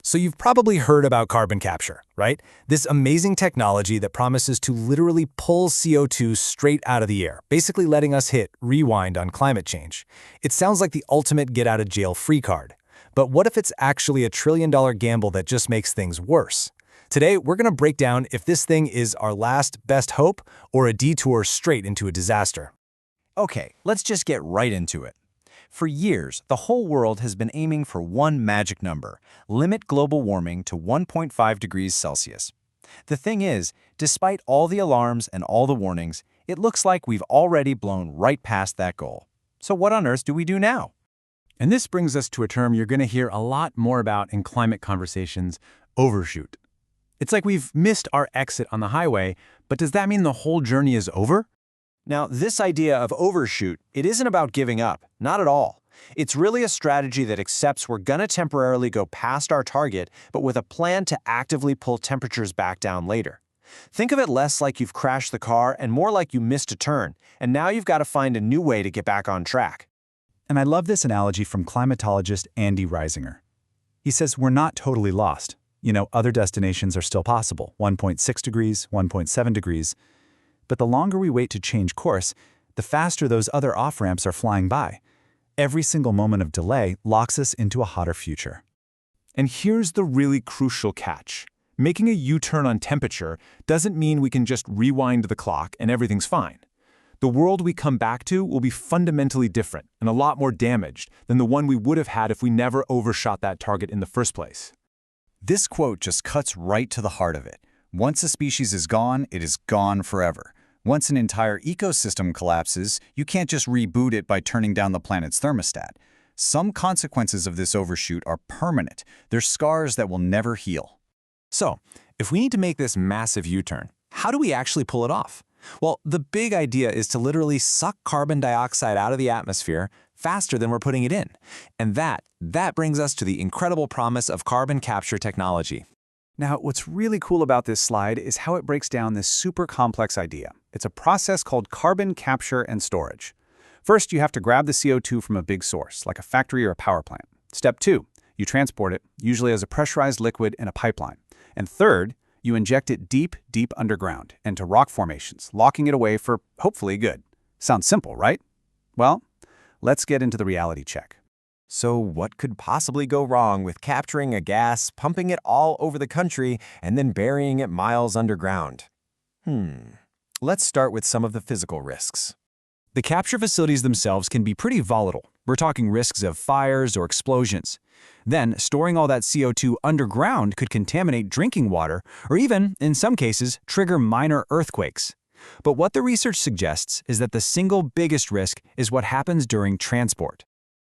So you've probably heard about carbon capture, right? This amazing technology that promises to literally pull CO2 straight out of the air, basically letting us hit rewind on climate change. It sounds like the ultimate get-out-of-jail-free card. But what if it's actually a trillion-dollar gamble that just makes things worse? Today, we're going to break down if this thing is our last best hope or a detour straight into a disaster. Okay, let's just get right into it. For years, the whole world has been aiming for one magic number: limit global warming to 1.5 degrees Celsius. The thing is, despite all the alarms and all the warnings, it looks like we've already blown right past that goal. So what on earth do we do now? And this brings us to a term you're going to hear a lot more about in climate conversations: overshoot. It's like we've missed our exit on the highway, but does that mean the whole journey is over? Now, this idea of overshoot, it isn't about giving up, not at all. It's really a strategy that accepts we're gonna temporarily go past our target, but with a plan to actively pull temperatures back down later. Think of it less like you've crashed the car and more like you missed a turn, and now you've got to find a new way to get back on track. And I love this analogy from climatologist Andy Reisinger. He says we're not totally lost. Other destinations are still possible, 1.6 degrees, 1.7 degrees. But the longer we wait to change course, the faster those other off-ramps are flying by. Every single moment of delay locks us into a hotter future. And here's the really crucial catch. Making a U-turn on temperature doesn't mean we can just rewind the clock and everything's fine. The world we come back to will be fundamentally different and a lot more damaged than the one we would have had if we never overshot that target in the first place. This quote just cuts right to the heart of it. Once a species is gone, it is gone forever. Once an entire ecosystem collapses, you can't just reboot it by turning down the planet's thermostat. Some consequences of this overshoot are permanent. They're scars that will never heal. So, if we need to make this massive U-turn, how do we actually pull it off? Well, the big idea is to literally suck carbon dioxide out of the atmosphere faster than we're putting it in. And that brings us to the incredible promise of carbon capture technology. Now, what's really cool about this slide is how it breaks down this super complex idea. It's a process called carbon capture and storage. First, you have to grab the CO2 from a big source, like a factory or a power plant. Step 2, you transport it, usually as a pressurized liquid in a pipeline. And third, you inject it deep, deep underground into rock formations, locking it away for hopefully good. Sounds simple, right? Well, let's get into the reality check. So what could possibly go wrong with capturing a gas, pumping it all over the country, and then burying it miles underground? Let's start with some of the physical risks. The capture facilities themselves can be pretty volatile. We're talking risks of fires or explosions. Then, storing all that CO2 underground could contaminate drinking water, or even, in some cases, trigger minor earthquakes. But what the research suggests is that the single biggest risk is what happens during transport.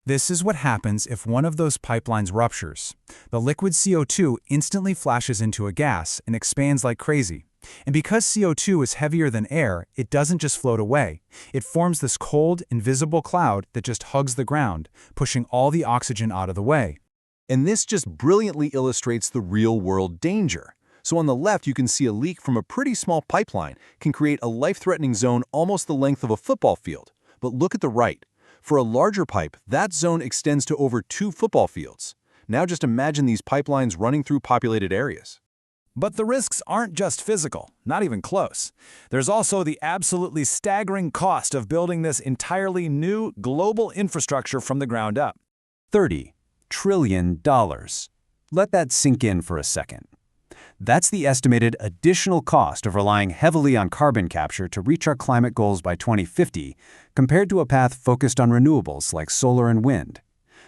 This is what happens if one of those pipelines ruptures. The liquid CO2 instantly flashes into a gas and expands like crazy. And because CO2 is heavier than air, it doesn't just float away. It forms this cold, invisible cloud that just hugs the ground, pushing all the oxygen out of the way. And this just brilliantly illustrates the real-world danger. So on the left, you can see a leak from a pretty small pipeline can create a life-threatening zone almost the length of a football field. But look at the right. For a larger pipe, that zone extends to over 2 football fields. Now just imagine these pipelines running through populated areas. But the risks aren't just physical, not even close. There's also the absolutely staggering cost of building this entirely new global infrastructure from the ground up. $30 trillion. Let that sink in for a second. That's the estimated additional cost of relying heavily on carbon capture to reach our climate goals by 2050, compared to a path focused on renewables like solar and wind.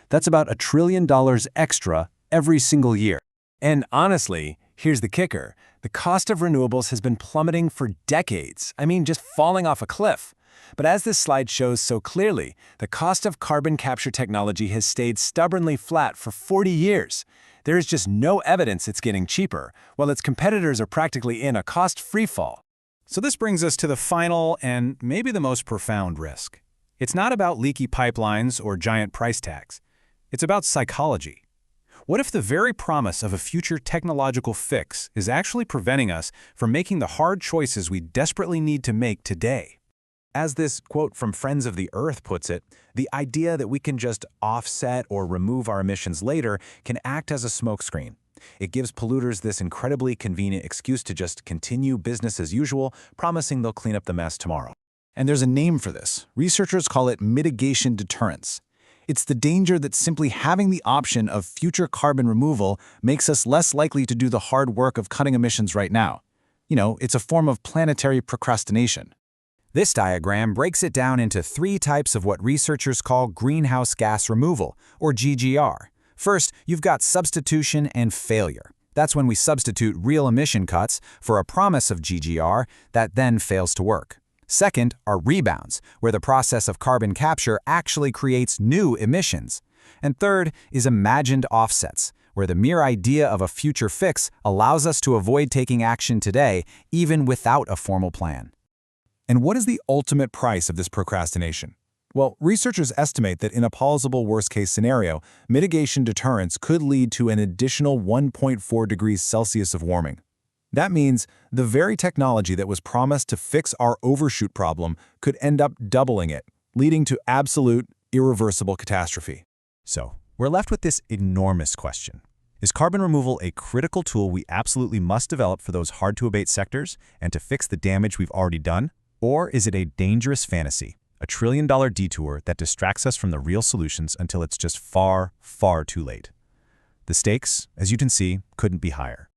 That's about $1 trillion extra every single year. And honestly, here's the kicker. The cost of renewables has been plummeting for decades. I mean, just falling off a cliff. But as this slide shows so clearly, the cost of carbon capture technology has stayed stubbornly flat for 40 years. There is just no evidence it's getting cheaper, while its competitors are practically in a cost free fall. So this brings us to the final and maybe the most profound risk. It's not about leaky pipelines or giant price tags. It's about psychology. What if the very promise of a future technological fix is actually preventing us from making the hard choices we desperately need to make today? As this quote from Friends of the Earth puts it, the idea that we can just offset or remove our emissions later can act as a smokescreen. It gives polluters this incredibly convenient excuse to just continue business as usual, promising they'll clean up the mess tomorrow. And there's a name for this. Researchers call it mitigation deterrence. It's the danger that simply having the option of future carbon removal makes us less likely to do the hard work of cutting emissions right now. It's a form of planetary procrastination. This diagram breaks it down into 3 types of what researchers call greenhouse gas removal, or GGR. First, you've got substitution and failure. That's when we substitute real emission cuts for a promise of GGR that then fails to work. Second are rebounds, where the process of carbon capture actually creates new emissions. And third is imagined offsets, where the mere idea of a future fix allows us to avoid taking action today, even without a formal plan. And what is the ultimate price of this procrastination? Well, researchers estimate that in a plausible worst-case scenario, mitigation deterrence could lead to an additional 1.4 degrees Celsius of warming. That means the very technology that was promised to fix our overshoot problem could end up doubling it, leading to absolute, irreversible catastrophe. So, we're left with this enormous question. Is carbon removal a critical tool we absolutely must develop for those hard-to-abate sectors and to fix the damage we've already done? Or is it a dangerous fantasy, a trillion-dollar detour that distracts us from the real solutions until it's just far, far too late? The stakes, as you can see, couldn't be higher.